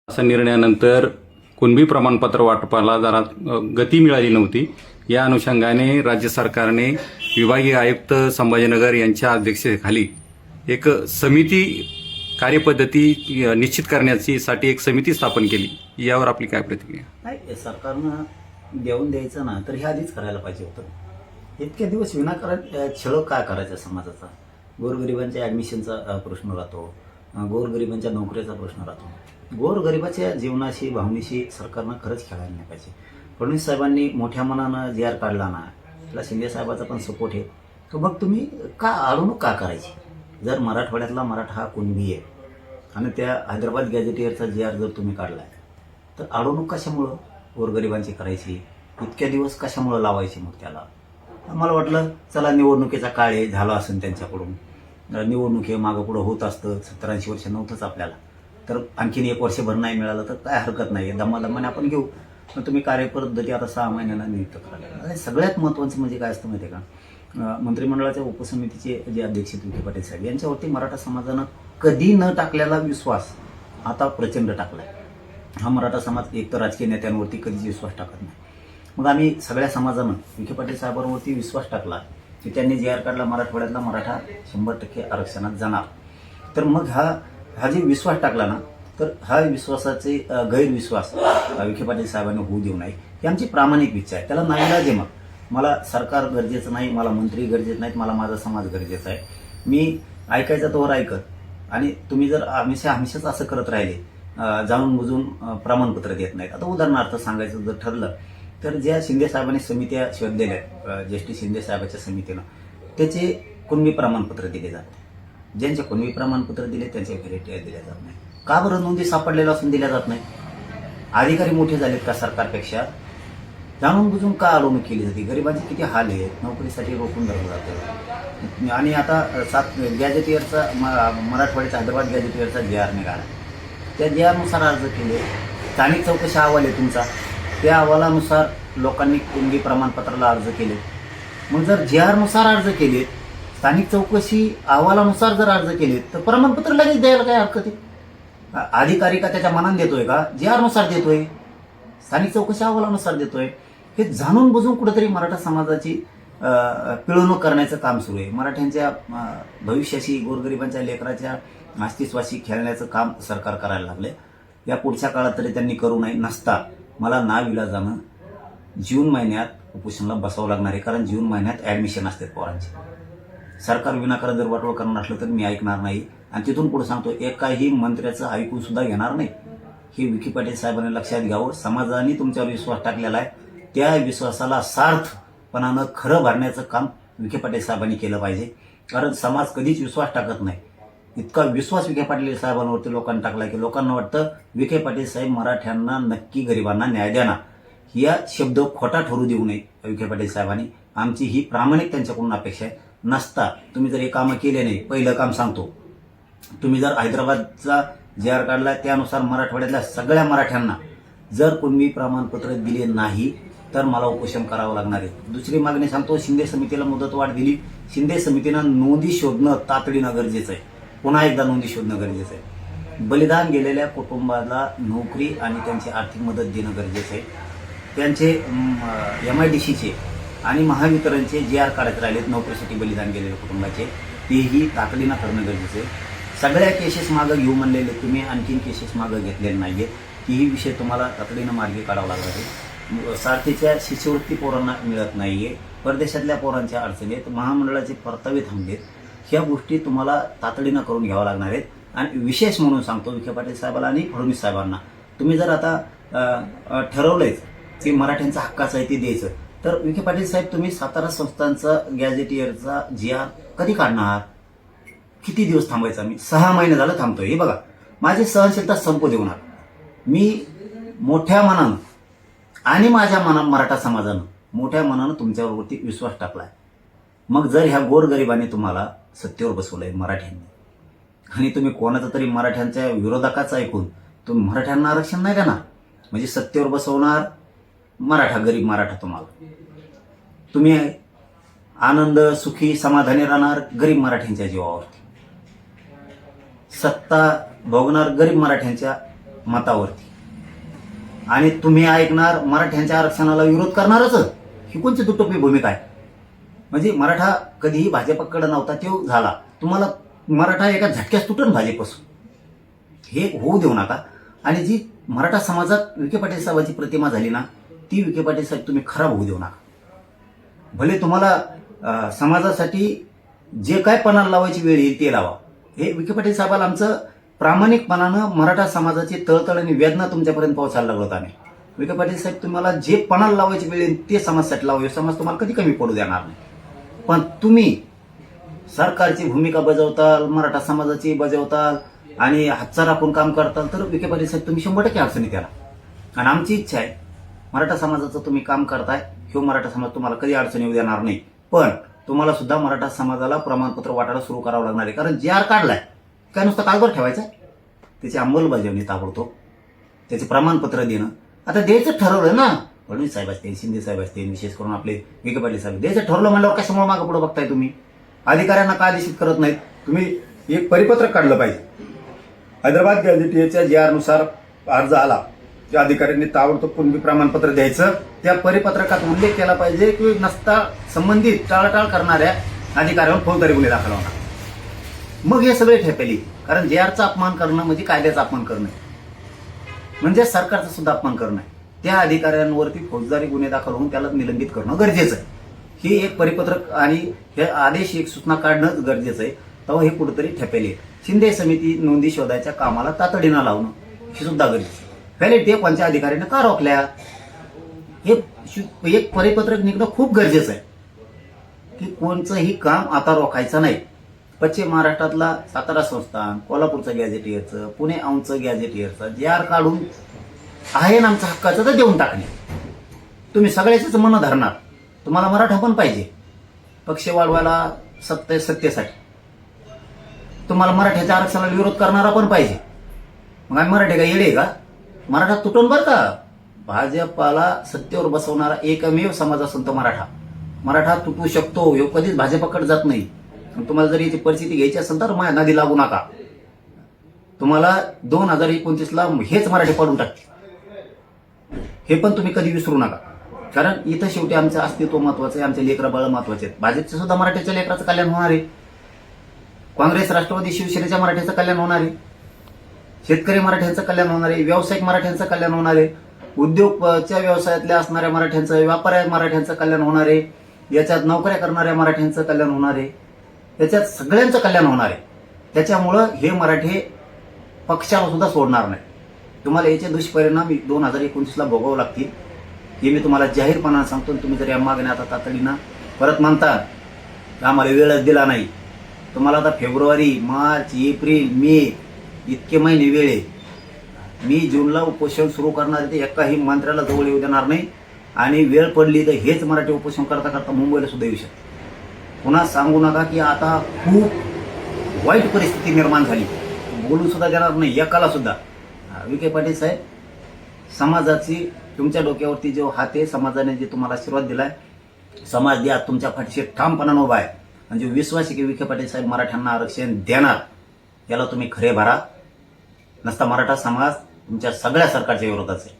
असा निर्णयानंतर कुणबी प्रमाणपत्र वाटपाला जरा गती मिळाली नव्हती. या अनुषंगाने राज्य सरकारने विभागीय आयुक्त संभाजीनगर यांच्या अध्यक्षतेखाली एक समिती कार्यपद्धती निश्चित करण्याची साठी एक समिती स्थापन केली. यावर आपली काय प्रतिक्रिया? नाही, सरकारनं देऊन द्यायचं ना तर हे आधीच करायला पाहिजे होतं. इतके दिवस विनाकारण छळ काय करायचा समाजाचा? गोरगरिबांच्या ॲडमिशनचा प्रश्न राहतो, गोरगरिबांच्या नोकरीचा प्रश्न राहतो. गोरगरिबाच्या जीवनाशी भावनेशी सरकारनं खरंच खेळायला नाही पाहिजे. फडणवीस साहेबांनी मोठ्या मनानं जी आर काढला ना, त्याला शिंदे साहेबाचा पण सपोर्ट आहे. तर मग तुम्ही का अडवणूक का करायची? जर मराठवाड्यातला मराठा हा कुणबी आहे आणि त्या हैदराबाद गॅझेटियरचा जी आर जर तुम्ही काढलाय तर अडवणूक कशामुळं गोरगरिबांची करायची? इतक्या दिवस कशामुळं लावायची? मग त्याला मला वाटलं चला निवडणुकीचा काळ आहे, झाला असेल त्यांच्याकडून. निवडणुकी मागं पुढं होत असतं. 70-80 वर्ष नव्हतंच आपल्याला, तर आणखीन 1 वर्षभर नाही मिळालं तर काय हरकत नाही, दमादमाने आपण घेऊ. मग तुम्ही कार्यपद्धती आता 6 महिन्यांना नियुक्त करायला. आणि सगळ्यात महत्त्वाचं म्हणजे काय असतं माहिती आहे का? मंत्रिमंडळाच्या उपसमितीचे जे अध्यक्ष विखे पाटील साहेब यांच्यावरती मराठा समाजानं कधी न टाकलेला विश्वास आता प्रचंड टाकलाय. हा मराठा समाज एक तर राजकीय नेत्यांवरती कधीच विश्वास टाकत नाही. मग आम्ही सगळ्या समाजानं विखे पाटील साहेबांवरती विश्वास टाकला की त्यांनी जी आर काढला, मराठवाड्यातला मराठा 100% आरक्षणात जाणार. तर मग हा जे विश्वास टाकला ना, तर हा विश्वासाचे गैरविश्वास विखे पाटील साहेबांनी होऊ देऊ नये ही आमची प्रामाणिक इच्छा आहे. त्याला नाईलाज आहे. मग मला सरकार गरजेचं नाही, मला मंत्री गरजेचं नाहीत, मला माझा समाज गरजेचा आहे. मी ऐकायचा तोवर ऐकत, आणि तुम्ही जर हमेशाच असं करत राहिले, जाणून बुजून प्रमाणपत्र देत नाहीत. आता उदाहरणार्थ सांगायचं जर ठरलं तर ज्या शिंदे साहेबांनी समित्या शोधलेल्या ज्येष्ठ शिंदे साहेबाच्या समितीनं, त्याचे कुणबी प्रमाणपत्र दिले जाते. ज्यांचे कुणबी प्रमाणपत्र दिले त्यांचे व्हॅलिडिटी दिल्या जात नाही. का बरं? नोंदी सापडलेल्या असून दिल्या जात नाही? अधिकारी मोठे झालेत का सरकारपेक्षा? जाणून बुजून का अडवणूक केली जाते? गरिबांचे किती हाल आहेत, नोकरीसाठी रोखून धरलं जातं. आणि आता 7 गॅझेटियरचा मराठवाड्याचा हैदराबाद गॅझेटियरचा जी आर निघाला, त्या जी आरनुसार अर्ज केले. स्थानिक चौकशी अहवाल आहे तुमचा, त्या अहवालानुसार लोकांनी कुणबी प्रमाणपत्राला अर्ज केले. मग जर जी आरनुसार अर्ज केले, स्थानिक चौकशी अहवालानुसार जर अर्ज केले, तर प्रमाणपत्र लगेच द्यायला काय हरकत आहे? अधिकारी का त्याच्या मनाने देतोय का? जी आरनुसार देतोय, स्थानिक चौकशी अहवालानुसार देतोय. हे जाणून बुजून कुठेतरी मराठा समाजाची पिळवणूक करण्याचं काम सुरू आहे. मराठ्यांच्या भविष्याशी, गोरगरिबांच्या लेकराच्या अस्तित्वाशी खेळण्याचं काम सरकार करायला लागले. या पुढच्या काळात तरी त्यांनी करू नये. नसता मला नाविलाजानं जून महिन्यात उपोषणाला बसावं लागणार आहे, कारण जून महिन्यात ॲडमिशन असतात पोरांचे. सरकार विनाकारण जर वाटोळ करणार असलं तर मी ऐकणार नाही. आणि तिथून पुढे सांगतो, एकाही मंत्र्याचं ऐकून सुद्धा घेणार नाही. हे विखे पाटील साहेबांनी लक्षात घ्यावं. समाजाने तुमच्यावर विश्वास टाकलेला आहे, त्या विश्वासाला सार्थपणानं खरं भरण्याचं काम विखे पाटील साहेबांनी केलं पाहिजे. कारण समाज कधीच विश्वास टाकत नाही. इतका विश्वास विखे पाटील साहेबांवरती लोकांनी टाकला की लोकांना वाटतं विखे पाटील साहेब मराठ्यांना नक्की गरिबांना न्याय देणार. या शब्द खोटा ठरू देऊ नये विखे पाटील साहेबांनी. आमची ही प्रामाणिक त्यांच्याकडून अपेक्षा आहे. नसता तुम्ही जर हे कामं केले नाही, पहिलं काम सांगतो, तुम्ही जर हैदराबादचा जी आर काढला त्यानुसार मराठवाड्यातल्या सगळ्या मराठ्यांना जर कुणबी प्रमाणपत्र दिले नाही तर मला उपोषण करावं लागणार आहे. दुसरी मागणी सांगतो, शिंदे समितीला मुदतवाढ दिली. शिंदे समितीनं नोंदी शोधणं तातडीनं गरजेचं आहे. पुन्हा एकदा नोंदी शोधणं गरजेचं आहे. बलिदान गेलेल्या कुटुंबाला नोकरी आणि त्यांची आर्थिक मदत देणं गरजेचं आहे. त्यांचे MIDCचे आणि महावितरणचे जे आर काढत राहिलेत नोकरीसाठी बलिदान गेलेल्या कुटुंबाचे, तेही तातडीनं करणं गरजेचं आहे. सगळ्या केसेस मागं घेऊ म्हणलेले तुम्ही, आणखीन केसेस मागं घेतलेले नाही आहेत. तीही विषय तुम्हाला तातडीनं मार्गी काढावा लागणार आहे. सारथीच्या शिष्यवृत्ती पोरांना मिळत नाही आहे. परदेशातल्या पोरांच्या अडचणी आहेत. महामंडळाचे परतावे थांबलेत. ह्या गोष्टी तुम्हाला तातडीनं करून घ्याव्या लागणार आहेत. आणि विशेष म्हणून सांगतो विखे पाटील साहेबांना आणि फडणवीस साहेबांना, तुम्ही जर आता ठरवलंयच की मराठ्यांचा हक्काचं आहे ते द्यायचं, तर विखे पाटील साहेब तुम्ही सातारा संस्थांचा गॅझेटियरचा जी आर कधी काढणार? किती दिवस थांबायचा? मी 6 महिने झालं थांबतोय. हे बघा, माझी सहनशीलता संपू देऊ नका. मी मोठ्या मनानं आणि माझ्या मराठा समाजानं मोठ्या मनानं तुमच्यावरती विश्वास टाकलाय. मग जर ह्या गोरगरिबांनी तुम्हाला सत्तेवर बसवलंय मराठ्यांनी, आणि तुम्ही कोणाचं तरी मराठ्यांच्या विरोधकाचं ऐकून तुम्ही मराठ्यांना आरक्षण नाही देणार, म्हणजे सत्तेवर बसवणार मराठा, गरीब मराठा तुम्हाला, तुम्ही आनंद सुखी समाधानी राहणार गरीब मराठ्यांच्या जीवावरती, सत्ता भोगणार गरीब मराठ्यांच्या मतावरती आणि तुम्ही ऐकणार मराठ्यांच्या आरक्षणाला विरोध करणारच. ही कोणती दुटोपी भूमिका आहे? म्हणजे मराठा कधीही भाजपकडे नव्हता, तो झाला. तुम्हाला मराठा एका झटक्यास तुटून भाजपपासून, हे होऊ देऊ नका. आणि जी मराठा समाजात विखे पाटील साहेबांची प्रतिमा झाली ना, ती विखे पाटील साहेब तुम्ही खराब होऊ देऊ नका. भले तुम्हाला समाजासाठी जे काय पणाला लावायची वेळ येईल ते लावा. हे विखे पाटील साहेबाला आमचं प्रामाणिकपणानं मराठा समाजाची तळतळ आणि वेदना तुमच्यापर्यंत पोहोचायला लागलो आम्ही. विखे पाटील साहेब तुम्हाला जे पणाला लावायची वेळ येईल ते समाजासाठी लावा. समाज तुम्हाला कधी कमी पडू देणार नाही. पण तुम्ही सरकारची भूमिका बजावताल, मराठा समाजाची बजावताल आणि हातचा राखून काम करताल तर विखे पाटील साहेब तुम्ही 100% अडचणीत याला. आणि आमची इच्छा आहे मराठा समाजाचं तुम्ही काम करताय, हे मराठा समाज तुम्हाला कधी अडचणी येऊ देणार नाही. पण तुम्हाला सुद्धा मराठा समाजाला प्रमाणपत्र वाटायला सुरू करावं लागणार आहे. कारण जे आर काढलाय काय नुसतं कागदावर ठेवायचं, त्याची अंमलबजावणी ताबडतोब, त्याचे प्रमाणपत्र देणं. आता द्यायचं ठरवलं ना, फडणवीस साहेब असतील, शिंदे साहेब असतील, विशेष करून आपले विखे पाटील साहेब, द्यायचं ठरवलं म्हणल्यावर कशामुळे मागं पुढे बघताय तुम्ही? अधिकाऱ्यांना का आदेशित करत नाहीत? तुम्ही एक परिपत्रक काढलं पाहिजे. हैदराबाद गॅझेटियरच्या जे आरनुसार अर्ज आला त्या अधिकाऱ्यांनी ताबडतोब कुणबी प्रमाणपत्र द्यायचं. त्या परिपत्रकात उल्लेख केला पाहिजे की नसता संबंधित टाळाटाळ करणाऱ्या अधिकाऱ्यांवर फौजदारी गुन्हे दाखल होणार. मग हे सगळे ठेपेली. कारण जे आरचा अपमान करणं म्हणजे कायद्याचा अपमान करणं, म्हणजे सरकारचा सुद्धा अपमान करणं. त्या अधिकाऱ्यांवरती फौजदारी गुन्हे दाखल होऊन त्याला निलंबित करणं गरजेचं आहे. ही एक परिपत्रक आणि हे आदेश, एक सूचना काढणं गरजेचं आहे. तेव्हा हे कुठेतरी ठेपेली. शिंदे समिती नोंदी शोधायच्या कामाला तातडीनं लावणं हे सुद्धा गरजेचं आहे. पहिले ते कोणत्या अधिकाऱ्याने का रोखल्या, हे एक परिपत्रक निघणं खूप गरजेचं आहे की कोणचंही काम आता रोखायचं नाही. पश्चिम महाराष्ट्रातला सातारा संस्थान, कोल्हापूरचं गॅझेटियरचं, पुणे औंधचं गॅझेटियरचं जे आर काढून आहे ना आमच्या हक्काचं तर देऊन टाकणे. तुम्ही सगळ्याचीच मनं धरणार. तुम्हाला मराठा पण पाहिजे पक्ष वाढवायला, सत्तेसाठी. तुम्हाला मराठ्याच्या आरक्षणाला विरोध करणारा पण पाहिजे. मग आम्ही मराठे का येडे का? मराठा तुटून बरं का, भाजपाला सत्तेवर बसवणारा एकमेव समाज असून तो मराठा. मराठा तुटू शकतो, हे कधीच भाजपाकडे जात नाही. तुम्हाला जर याची परिस्थिती घ्यायची असेल तर माझ्या नदी लागू नका. तुम्हाला 2029ला हेच मराठी पाडून टाकतील. हे पण तुम्ही कधी विसरू नका. कारण इथं शेवटी आमचं अस्तित्व महत्वाचं आहे, आमचे लेकरं बाळ महत्वाचे आहेत. भाजपचं सुद्धा मराठ्याच्या लेकराचं कल्याण होणार आहे. काँग्रेस, राष्ट्रवादी, शिवसेनेच्या मराठ्याचं कल्याण होणार आहे. शेतकरी मराठ्यांचं कल्याण होणार आहे. व्यावसायिक मराठ्यांचं कल्याण होणार आहे. उद्योगच्या व्यवसायातल्या असणाऱ्या मराठ्यांचं, व्यापाऱ्या मराठ्यांचं कल्याण होणार आहे. याच्यात नोकऱ्या करणाऱ्या मराठ्यांचं कल्याण होणार आहे. याच्यात सगळ्यांचं कल्याण होणार आहे. त्याच्यामुळं हे मराठे पक्षाला सुद्धा सोडणार नाही. तुम्हाला याचे दुष्परिणाम 2029ला भोगावं लागतील हे मी तुम्हाला जाहीरपणाने सांगतो. तुम्ही जर या मागण्या आता तातडीनं परत म्हणता आम्हाला वेळच दिला नाही, तुम्हाला आता फेब्रुवारी, मार्च, एप्रिल, मे इतके महिने वेळ आहे. मी जूनला उपोषण सुरू करणार आहे. ते एकाही मंत्र्याला जवळ येऊ देणार नाही. आणि वेळ पडली तर हेच मराठी उपोषण करता करता मुंबईला सुद्धा येऊ शकते. पुन्हा सांगू नका की आता खूप वाईट परिस्थिती निर्माण झाली, बोलू सुद्धा देणार नाही एकाला सुद्धा. विखे पाटील साहेब, समाजाची तुमच्या डोक्यावरती जो हात आहे, समाजाने जे तुम्हाला आशीर्वाद दिलाय, समाज द्या तुमच्या पाठीशी ठामपणाने उभा आहे. म्हणजे विश्वास आहे की विखे पाटील साहेब मराठ्यांना आरक्षण देणार, याला तुम्ही खरे भरा. नसता मराठा समाज तुमच्या सगळ्या सरकारच्या विरोधात आहे.